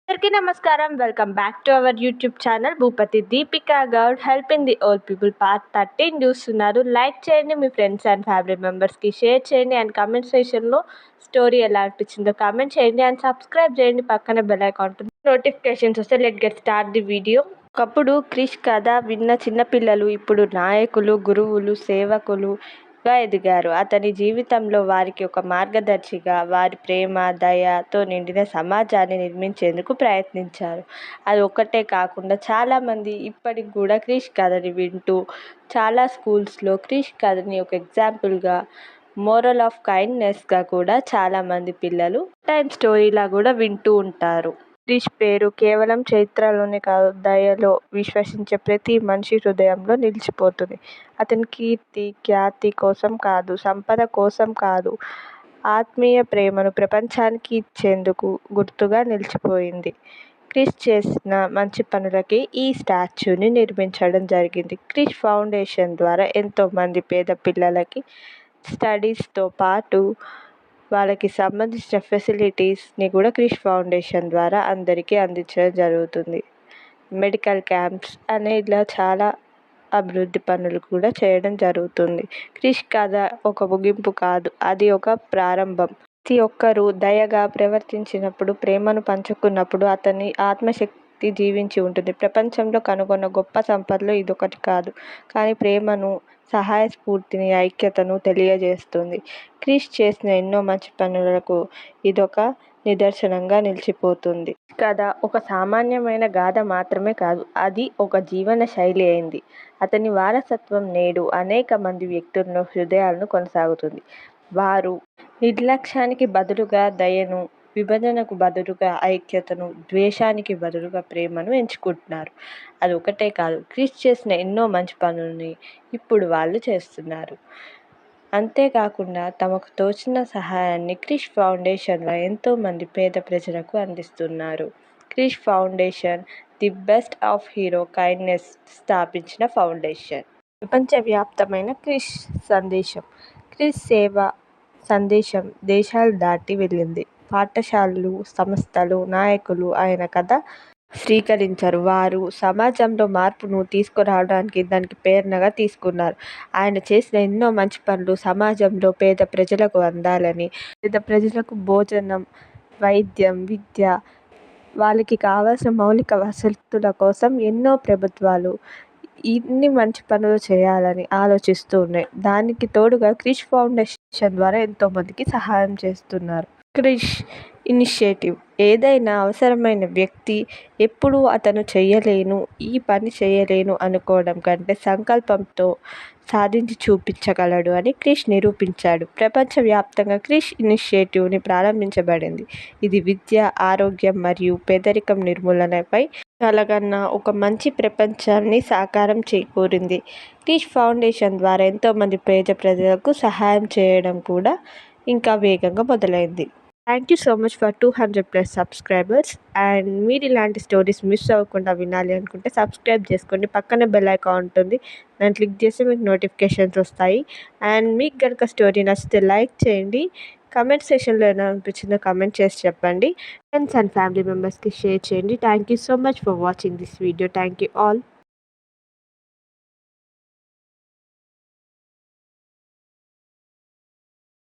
అందరికీ నమస్కారం. Welcome back to our YouTube channel. Bhupathi Deepika Goud helping the old people part 13 చూస్తున్నారు. Like చేయండి, మీ ఫ్రెండ్స్ అండ్ ఫ్యామిలీ మెంబర్స్కి షేర్ చేయండి అండ్ కామెంట్ సెక్షన్లో స్టోరీ ఎలా అనిపించిందో కామెంట్ చేయండి అండ్ సబ్స్క్రైబ్ చేయండి. పక్కన బెల్ ఐకాన్ ఉంటుంది, నోటిఫికేషన్స్ వస్తే let get start the video. ఒకప్పుడు క్రిష్ కథ విన్న చిన్నపిల్లలు ఇప్పుడు నాయకులు, గురువులు, సేవకులుగా ఎదిగారు. అతని జీవితంలో వారికి ఒక మార్గదర్శిగా, వారి ప్రేమ, దయతో నిండిన సమాజాన్ని నిర్మించేందుకు ప్రయత్నించారు. అది ఒక్కటే కాకుండా చాలామంది ఇప్పటికి కూడా క్రిష్ కథని వింటూ చాలా స్కూల్స్లో క్రిష్ కథని ఒక ఎగ్జాంపుల్గా, మోరల్ ఆఫ్ కైండ్నెస్గా కూడా చాలామంది పిల్లలు టైం స్టోరీలా కూడా వింటూ ఉంటారు. క్రిష్ పేరు కేవలం చరిత్రలోనే కాదు, దయలో విశ్వసించే ప్రతి మనిషి హృదయంలో నిలిచిపోతుంది. అతని కీర్తి, ఖ్యాతి కోసం కాదు, సంపద కోసం కాదు, ఆత్మీయ ప్రేమను ప్రపంచానికి ఇచ్చేందుకు గుర్తుగా నిలిచిపోయింది. క్రిష్ చేసిన మంచి పనులకి ఈ స్టాచ్యూని నిర్మించడం జరిగింది. క్రిష్ ఫౌండేషన్ ద్వారా ఎంతోమంది పేద పిల్లలకి స్టడీస్తో పాటు వాళ్ళకి సంబంధించిన ఫెసిలిటీస్ని కూడా క్రిష్ ఫౌండేషన్ ద్వారా అందరికీ అందించడం జరుగుతుంది. మెడికల్ క్యాంప్స్ అనే ఇలా చాలా అభివృద్ధి పనులు కూడా చేయడం జరుగుతుంది. క్రిష్ కథ ఒక ముగింపు కాదు, అది ఒక ప్రారంభం. ప్రతి ఒక్కరూ దయగా ప్రవర్తించినప్పుడు, ప్రేమను పంచుకున్నప్పుడు అతని ఆత్మశక్తి జీవించి ఉంటుంది. ప్రపంచంలో కనుగొన్న గొప్ప సంపదలో ఇదొకటి కాదు, కానీ ప్రేమను, సహాయ స్ఫూర్తిని, ఐక్యతను తెలియజేస్తుంది. క్రిష్ చేసిన ఎన్నో మంచి పనులకు ఇదొక నిదర్శనంగా నిలిచిపోతుంది. కథ ఒక సామాన్యమైన గాథ మాత్రమే కాదు, అది ఒక జీవన శైలి అయింది. అతని వారసత్వం నేడు అనేక మంది వ్యక్తులను, హృదయాలను కొనసాగుతుంది. వారు నిర్లక్ష్యానికి బదులుగా దయను, విభజనకు బదులుగా ఐక్యతను, ద్వేషానికి బదులుగా ప్రేమను ఎంచుకుంటున్నారు. అది ఒకటే కాదు, క్రిష్ చేసిన ఎన్నో మంచి పనులని ఇప్పుడు వాళ్ళు చేస్తున్నారు. అంతేకాకుండా తమకు తోచిన సహాయాన్ని క్రిష్ ఫౌండేషన్లో ఎంతోమంది పేద ప్రజలకు అందిస్తున్నారు. Krish foundation the best of hero kindness స్థాపించిన ఫౌండేషన్. ప్రపంచవ్యాప్తమైన క్రిష్ సందేశం. క్రిష్ సేవ సందేశం దేశాలు దాటి వెళ్ళింది. పాఠశాలలు, సంస్థలు, నాయకులు ఆయన కథ స్వీకరించారు. వారు సమాజంలో మార్పును తీసుకురావడానికి దానికి ప్రేరణగా తీసుకున్నారు. ఆయన చేసిన ఎన్నో మంచి పనులు సమాజంలో పేద ప్రజలకు అందాలని, పేద ప్రజలకు భోజనం, వైద్యం, విద్య, వాళ్ళకి కావాల్సిన మౌలిక వసతుల కోసం ఎన్నో ప్రభుత్వాలు ఇన్ని మంచి పనులు చేయాలని ఆలోచిస్తూ ఉన్నాయి. దానికి తోడుగా క్రిష్ ఫౌండేషన్ ద్వారా ఎంతోమందికి సహాయం చేస్తున్నారు. క్రిష్ ఇనిషియేటివ్. ఏదైనా అవసరమైన వ్యక్తి ఎప్పుడూ అతను చేయలేను, ఈ పని చేయలేను అనుకోవడం కంటే సంకల్పంతో సాధించి చూపించగలడు అని క్రిష్ నిరూపించాడు. ప్రపంచవ్యాప్తంగా క్రిష్ ఇనిషియేటివ్ని ప్రారంభించబడింది. ఇది విద్య, ఆరోగ్యం మరియు పేదరికం నిర్మూలనపై కలగన్న ఒక మంచి ప్రపంచాన్ని సాకారం చేకూరింది. క్రిష్ ఫౌండేషన్ ద్వారా ఎంతోమంది పేద ప్రజలకు సహాయం చేయడం కూడా ఇంకా వేగంగా మొదలైంది. Thank you so much for 200+ subscribers. And మీరు ఇలాంటి స్టోరీస్ మిస్ అవ్వకుండా వినాలి అనుకుంటే సబ్స్క్రైబ్ చేసుకోండి. పక్కన బెల్ ఐకాన్ ఉంటుంది, దాన్ని క్లిక్ చేస్తే మీకు నోటిఫికేషన్స్ వస్తాయి. అండ్ మీకు కనుక స్టోరీ నచ్చితే లైక్ చేయండి. కమెంట్ సెక్షన్లో ఎలా అనిపించిందో కమెంట్ చేసి చెప్పండి. ఫ్రెండ్స్ అండ్ ఫ్యామిలీ మెంబర్స్కి షేర్ చేయండి. Thank you so much for watching this video. Thank you all.